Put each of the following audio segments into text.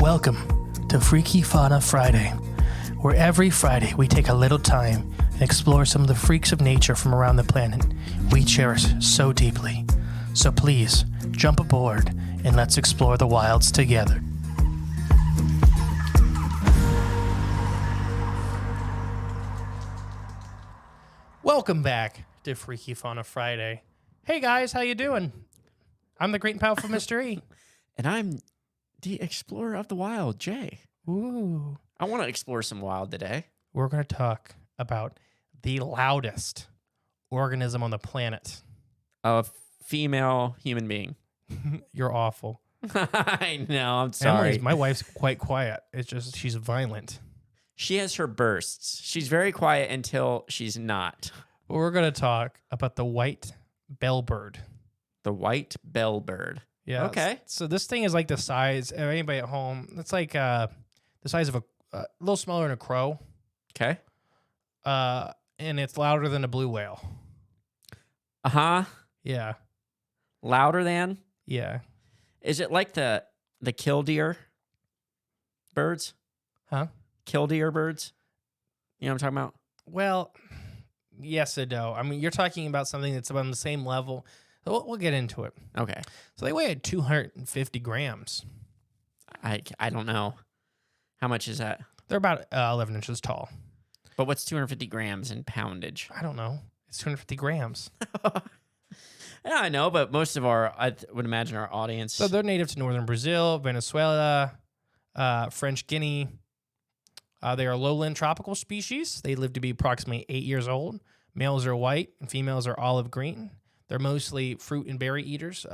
Welcome to Freaky Fauna Friday, where every Friday we take a little time and explore some of the freaks of nature from around the planet we cherish so deeply. So please, jump aboard and let's explore the wilds together. Welcome back to Freaky Fauna Friday. Hey guys, how you doing? I'm the great and powerful Mr. E. And I'm the explorer of the wild, Jay. Ooh. I want to explore some wild today. We're going to talk about the loudest organism on the planet. A female human being. You're awful. I know, I'm sorry. My wife's quite quiet. It's just she's violent. She has her bursts. She's very quiet until she's not. But we're going to talk about the white bellbird. The white bellbird. Yeah. Okay. So this thing is like the size of anybody at home. It's like the size of a little smaller than a crow. Okay. And it's louder than a blue whale. Uh-huh. Yeah. Louder than? Yeah. Is it like the killdeer birds? Huh? Killdeer birds? You know what I'm talking about? Well, yes and no. I mean, you're talking about something that's on the same level. We'll get into it. Okay. So they weigh 250 grams. I don't know. How much is that? They're about 11 inches tall. But what's 250 grams in poundage? I don't know. It's 250 grams. Yeah, I know, but most of I would imagine our audience. So they're native to northern Brazil, Venezuela, French Guinea. They are lowland tropical species. They live to be approximately 8 years old. Males are white and females are olive green. They're mostly fruit and berry eaters,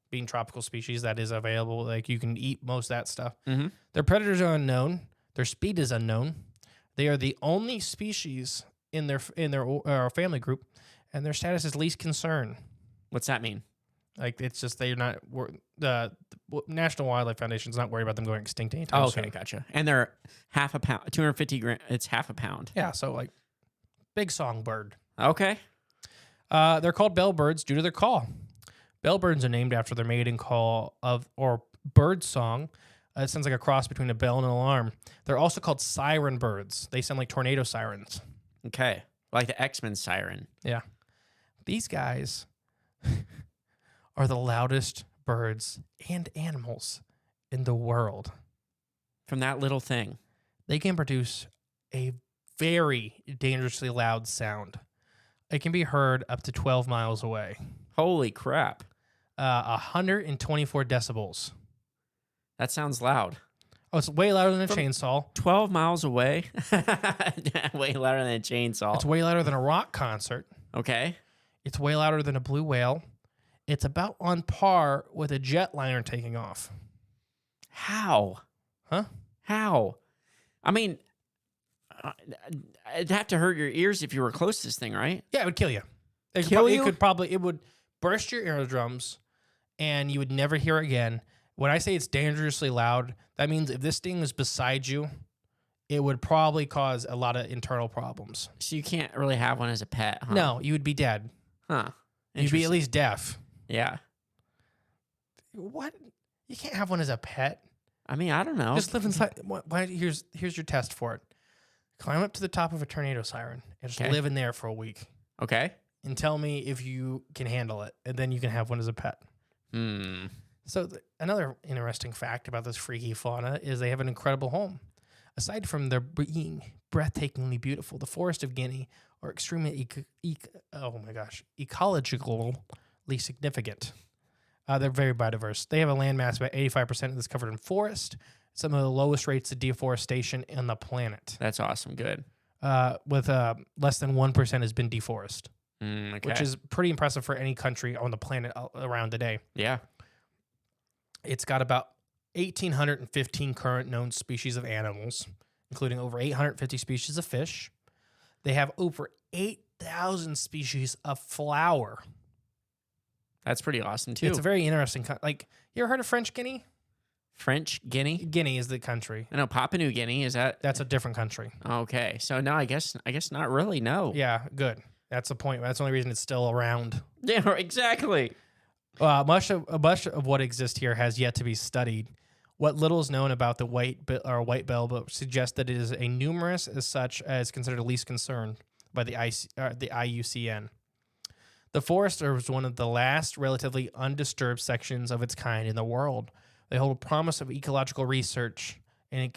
being tropical species that is available. Like you can eat most of that stuff. Mm-hmm. Their predators are unknown. Their speed is unknown. They are the only species in their family group, and their status is least concern. What's that mean? Like it's just they're not the National Wildlife Foundation is not worried about them going extinct anytime soon. Okay, gotcha. And they're half a pound, 250 grams. It's half a pound. Yeah, so like big songbird. Okay. They're called bellbirds due to their call. Bellbirds are named after their mating call or bird song. It sounds like a cross between a bell and an alarm. They're also called siren birds. They sound like tornado sirens. Okay. Like the X-Men siren. Yeah. These guys are the loudest birds and animals in the world. From that little thing. They can produce a very dangerously loud sound. It can be heard up to 12 miles away. Holy crap. 124 decibels. That sounds loud. Oh, it's way louder than a chainsaw. 12 miles away? Way louder than a chainsaw. It's way louder than a rock concert. Okay. It's way louder than a blue whale. It's about on par with a jetliner taking off. How? Huh? How? I mean, it'd have to hurt your ears if you were close to this thing, right? Yeah, it would kill you. It would burst your eardrums, and you would never hear it again. When I say it's dangerously loud, that means if this thing was beside you, it would probably cause a lot of internal problems. So you can't really have one as a pet, huh? No, you would be dead. Huh. You'd be at least deaf. Yeah. What? You can't have one as a pet. I mean, I don't know. Just live inside. Here's your test for it. Climb up to the top of a tornado siren and just live in there for a week. Okay. And tell me if you can handle it, and then you can have one as a pet. So another interesting fact about this freaky fauna is they have an incredible home. Aside from their being breathtakingly beautiful, the forest of Guinea are extremely ecologically significant. They're very biodiverse. They have a landmass about 85% that's covered in forest. Some of the lowest rates of deforestation in the planet. That's awesome. Good. With less than 1% has been deforested, Okay. which is pretty impressive for any country on the planet around today. Yeah. It's got about 1,815 current known species of animals, including over 850 species of fish. They have over 8,000 species of flower. That's pretty awesome, too. It's a very interesting... Like, you ever heard of French Guinea? French Guinea? Guinea is the country. I know Papua New Guinea. Is that... That's a different country. Okay. So, no, I guess not really, no. Yeah, good. That's the point. That's the only reason it's still around. Yeah, exactly. Much of what exists here has yet to be studied. What little is known about the white bellbird suggests that it is a numerous as such as considered least concern by the IUCN. The forest is one of the last relatively undisturbed sections of its kind in the world. They hold a promise of ecological research, and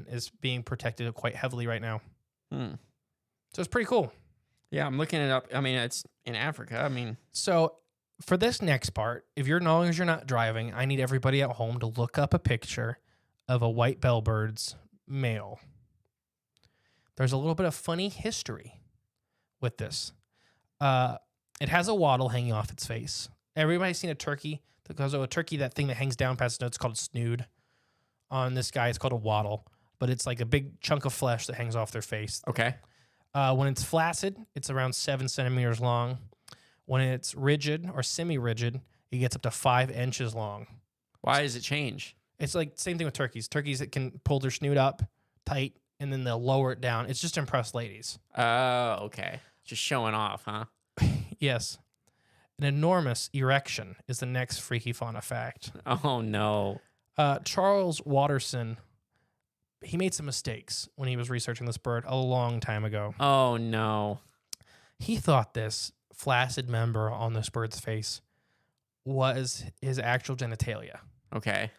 is being protected quite heavily right now. So it's pretty cool. Yeah, I'm looking it up. I mean, it's in Africa. I mean, so for this next part, as long as you're not driving, I need everybody at home to look up a picture of a white bellbird's male. There's a little bit of funny history with this. It has a wattle hanging off its face. Everybody's seen a turkey. Because of a turkey, that thing that hangs down past its nose, it's called a snood. On this guy, it's called a wattle. But it's like a big chunk of flesh that hangs off their face. okay. When it's flaccid, it's around 7 centimeters long. When it's rigid or semi-rigid, it gets up to 5 inches long. Why does it change? It's like same thing with turkeys. Turkeys that can pull their snoot up tight, and then they'll lower it down. It's just to impress ladies. Oh, okay. Just showing off, huh? Yes. An enormous erection is the next freaky fauna fact. Oh, no. Charles Watterson, he made some mistakes when he was researching this bird a long time ago. Oh, no. He thought this flaccid member on this bird's face was his actual genitalia. Okay.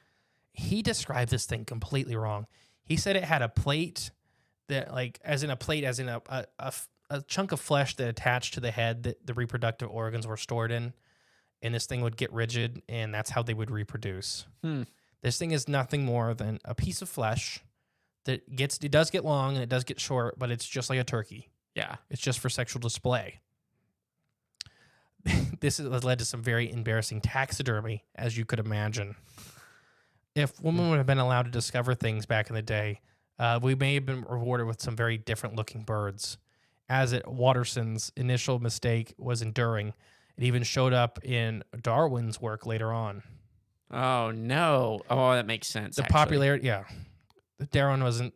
He described this thing completely wrong. He said it had a plate that, like, as in a chunk of flesh that attached to the head that the reproductive organs were stored in, and this thing would get rigid, and that's how they would reproduce. This thing is nothing more than a piece of flesh that it does get long and it does get short, but it's just like a turkey. Yeah. It's just for sexual display. This has led to some very embarrassing taxidermy, as you could imagine. If women would have been allowed to discover things back in the day, we may have been rewarded with some very different looking birds. As Watterson's initial mistake was enduring, it even showed up in Darwin's work later on. Oh, no. Oh, that makes sense. The popularity, yeah. Darwin wasn't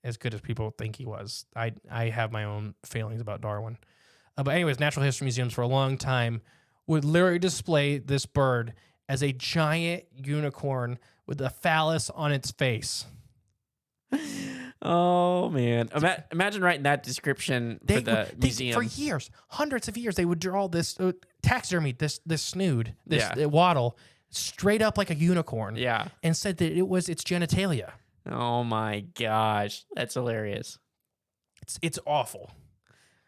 as good as people think he was. I have my own feelings about Darwin. But anyways, natural history museums for a long time would literally display this bird as a giant unicorn with a phallus on its face. Oh, man. Imagine writing that description for the museum. For years, hundreds of years, they would draw this taxidermy, this snood, this Yeah. wattle, straight up like a unicorn. Yeah. And said that it was its genitalia. Oh, my gosh. That's hilarious. It's awful.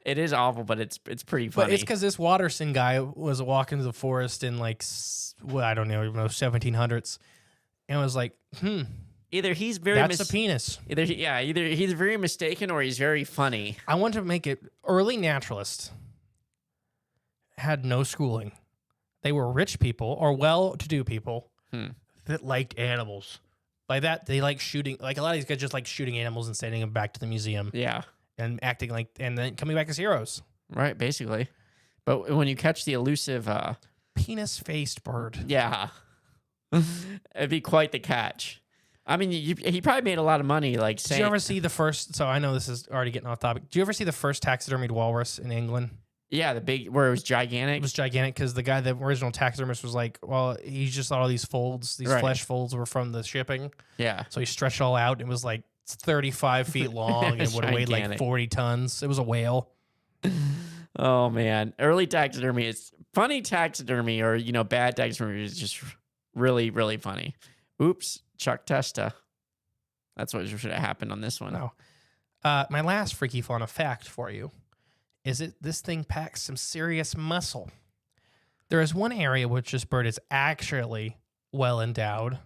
It is awful, but it's pretty funny. But it's because this Watterson guy was walking through the forest in like, I don't know, 1700s. And was like, Either he's very that's a penis. Either he's very mistaken or he's very funny. I want to make it early naturalists had no schooling. They were rich people or well-to-do people that liked animals. By that, they like shooting. Like a lot of these guys just like shooting animals and sending them back to the museum. Yeah. And acting like, and then coming back as heroes. Right, basically. But when you catch the elusive penis-faced bird. Yeah. It'd be quite the catch. I mean, he probably made a lot of money, like saying... Did you ever see the first... So I know this is already getting off topic. Did you ever see the first taxidermied walrus in England? Yeah, the big... Where it was gigantic? It was gigantic because the guy, the original taxidermist, was like, well, he just thought all these folds, these flesh folds were from the shipping. Yeah. So he stretched it all out. And it was like 35 feet long and would have weighed like 40 tons. It was a whale. Oh, man. Early taxidermy is... Funny taxidermy or, bad taxidermy is just really, really funny. Oops. Chuck Testa. That's what should have happened on this one. No. My last freaky fauna fact for you is this thing packs some serious muscle. There is one area which this bird is actually well endowed.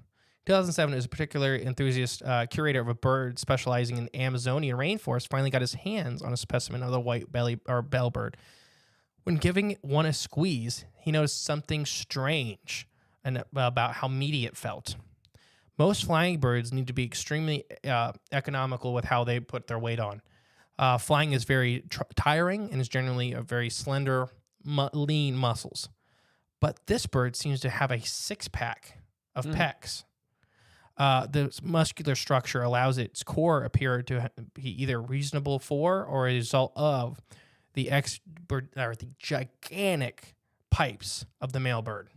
2007, is a particular enthusiast curator of a bird specializing in the Amazonian rainforest finally got his hands on a specimen of the white bellbird. When giving one a squeeze, he noticed something strange about how meaty it felt. Most flying birds need to be extremely economical with how they put their weight on. Flying is very tiring and is generally a very slender, lean muscles. But this bird seems to have a six-pack of pecs. The muscular structure allows its core appear to be either reasonable for or a result of the gigantic pipes of the male bird.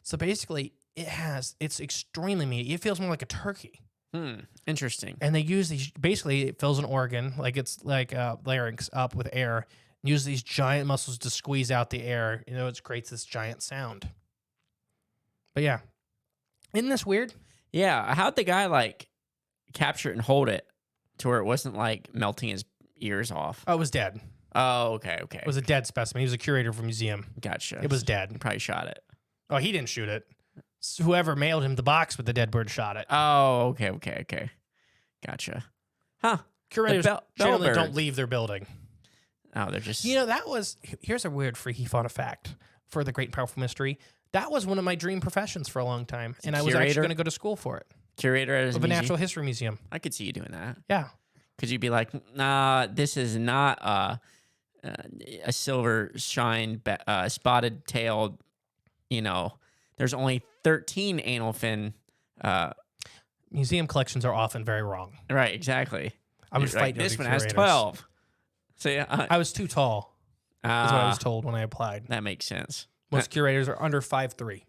So basically, It's extremely meaty. It feels more like a turkey. Interesting. And they use these, basically it fills an organ, like it's like larynx up with air, and use these giant muscles to squeeze out the air. It creates this giant sound. But yeah. Isn't this weird? Yeah. How'd the guy like capture it and hold it to where it wasn't like melting his ears off? Oh, it was dead. Oh, okay. It was a dead specimen. He was a curator of a museum. Gotcha. It was dead. He probably shot it. Oh, he didn't shoot it. Whoever mailed him the box with the dead bird shot it. Oh, okay. Gotcha. Huh. Curators generally bellbirds. don't leave their building. Oh, they're just... Here's a weird freaky fun fact for the Great and Powerful Mystery. That was one of my dream professions for a long time, and I was actually going to go to school for it. Curator at of a natural history museum. I could see you doing that. Yeah. Because you'd be like, nah, this is not a silver shine, spotted-tailed, there's only 13 anal fin. Museum collections are often very wrong. Right, exactly. I would fight this one curators. has 12. So yeah, I was too tall, is what I was told when I applied. That makes sense. Most curators are under 5'3".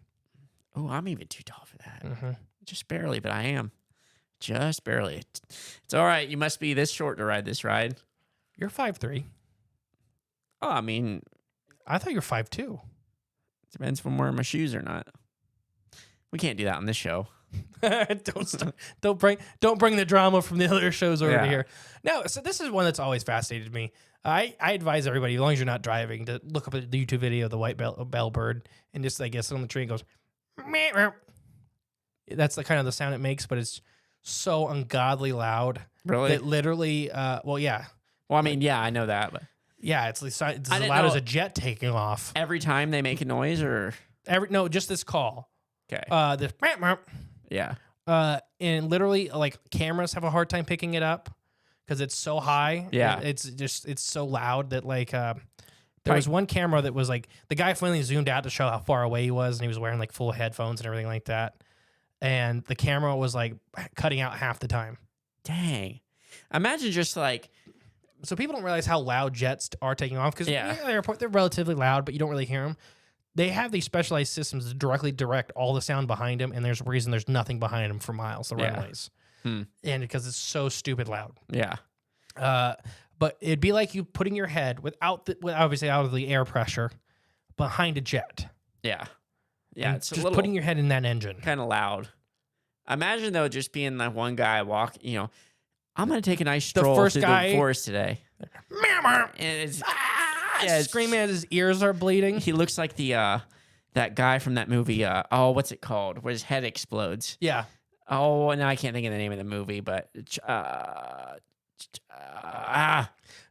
Oh, I'm even too tall for that. Mm-hmm. Just barely, but I am. Just barely. It's all right. You must be this short to ride this ride. You're 5'3". Oh, I mean... I thought you were 5'2". Depends if I'm wearing my shoes or not. We can't do that on this show. Don't bring the drama from the other shows over Yeah. here. No, so this is one that's always fascinated me. I advise everybody, as long as you're not driving, to look up a YouTube video of the white bellbird and just, I guess, on the tree and goes, meow. That's the kind of the sound it makes, but it's so ungodly loud. Really? That literally, well, yeah. Well, I mean, yeah, I know that, but Yeah, it's as I didn't loud know- as a jet taking off. every time they make a noise, or No, just this call. okay, This meow. yeah, And literally, like, cameras have a hard time picking it up because it's so high. Yeah. It's so loud that, like, there was one camera that was like, the guy finally zoomed out to show how far away he was, and he was wearing like full headphones and everything like that. And the camera was like cutting out half the time. dang. Imagine just like, So people don't realize how loud jets are taking off because Yeah. they're relatively loud, but you don't really hear them. They have these specialized systems that directly direct all the sound behind them, and there's a reason there's nothing behind them for miles, the Yeah. runways. Hmm. And because it's so stupid loud. yeah, But it'd be like you putting your head obviously out of the air pressure behind a jet. yeah, And it's a just little putting your head in that engine. kind of loud. Imagine though, just being that one guy I'm gonna take a nice stroll first through guy- the forest today, and it's it's- Screaming as his ears are bleeding. he looks like the that guy from that movie. What's it called? Where his head explodes. Yeah. Oh, no, I can't think of the name of the movie, but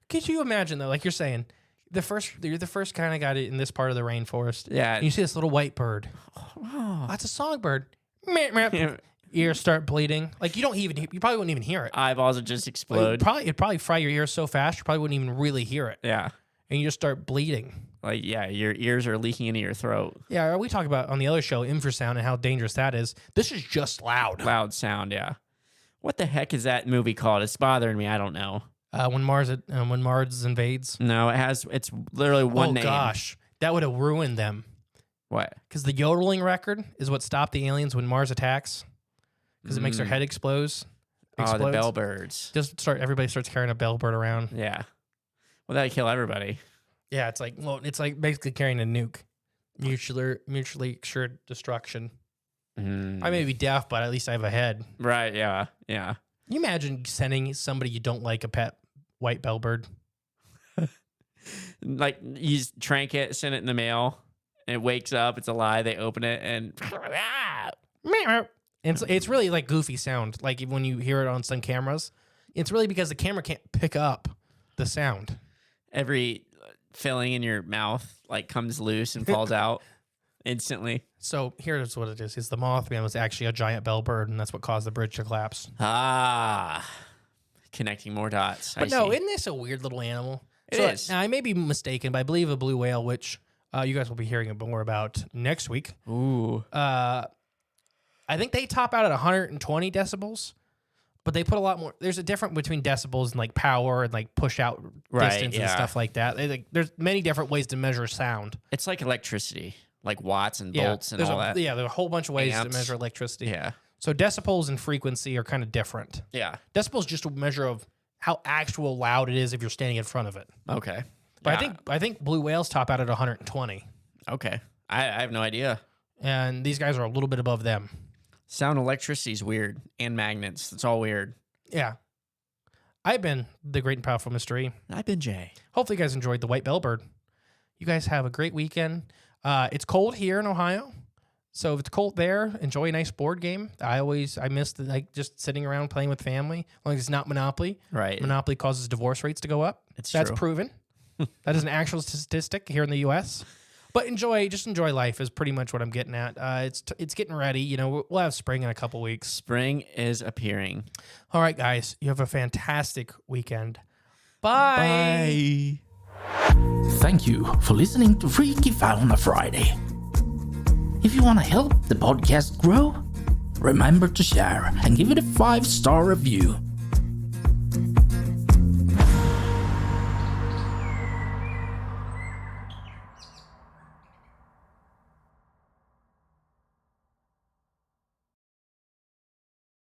Could you imagine though, like you're saying, you're the first kind of guy in this part of the rainforest. yeah. And you see this little white bird. Oh. That's a songbird. Meow, meow. Ears start bleeding. Like you probably wouldn't even hear it. Eyeballs would just It'd explode. probably fry your ears so fast you probably wouldn't even really hear it. Yeah. And you just start bleeding. Like, yeah, your ears are leaking into your throat. Yeah, we talk about on the other show infrasound and how dangerous that is. This is just loud. Loud sound, yeah. What the heck is that movie called? It's bothering me. I don't know. When Mars invades. No, it's literally one name. Oh gosh, that would have ruined them. What? Because the yodeling record is what stopped the aliens when Mars attacks. Because it makes their head explode. Oh, the bellbirds. Everybody starts carrying a bellbird around. Yeah. Well, that'd kill everybody. Yeah, it's like basically carrying a nuke. Mutually assured destruction. I may be deaf, but at least I have a head. Right, yeah, yeah. Can you imagine sending somebody you don't like a pet white bellbird? Like, you just trank it, send it in the mail, and it wakes up, it's alive, they open it, and... It's really like goofy sound. Like when you hear it on some cameras, it's really because the camera can't pick up the sound. Every filling in your mouth, like, comes loose and falls out instantly. So here's what it is. The Mothman was actually a giant bellbird, and that's what caused the bridge to collapse. Connecting more dots. But no, isn't this a weird little animal? It is. Now, I may be mistaken, but I believe a blue whale, which you guys will be hearing more about next week. Ooh. I think they top out at 120 decibels, but they put a lot more. There's a difference between decibels and like power and like push out distance and stuff like that. There's many different ways to measure sound. It's like electricity. like watts and volts and there's all that. Yeah, there are a whole bunch of ways Amps. to measure electricity. Yeah. So decibels and frequency are kind of different. Yeah. Decibels is just a measure of how actual loud it is if you're standing in front of it. Okay. But Yeah. I think blue whales top out at 120, Okay. I have no idea. and these guys are a little bit above them. Sound electricity is weird, and magnets. It's all weird. Yeah. I've been the great and powerful mystery. I've been Jay. Hopefully, you guys enjoyed the white bellbird. You guys have a great weekend. It's cold here in Ohio, so if it's cold there, enjoy a nice board game. I miss just sitting around playing with family. As long as it's not Monopoly. Right. Monopoly causes divorce rates to go up. That's true. proven. That is an actual statistic here in the U.S. But enjoy life is pretty much what I'm getting at. It's getting ready. You know, we'll have spring in a couple weeks. Spring is appearing. All right, guys, you have a fantastic weekend. Bye. Thank you for listening to Freaky Fauna Friday. If you want to help the podcast grow, remember to share and give it a 5-star review.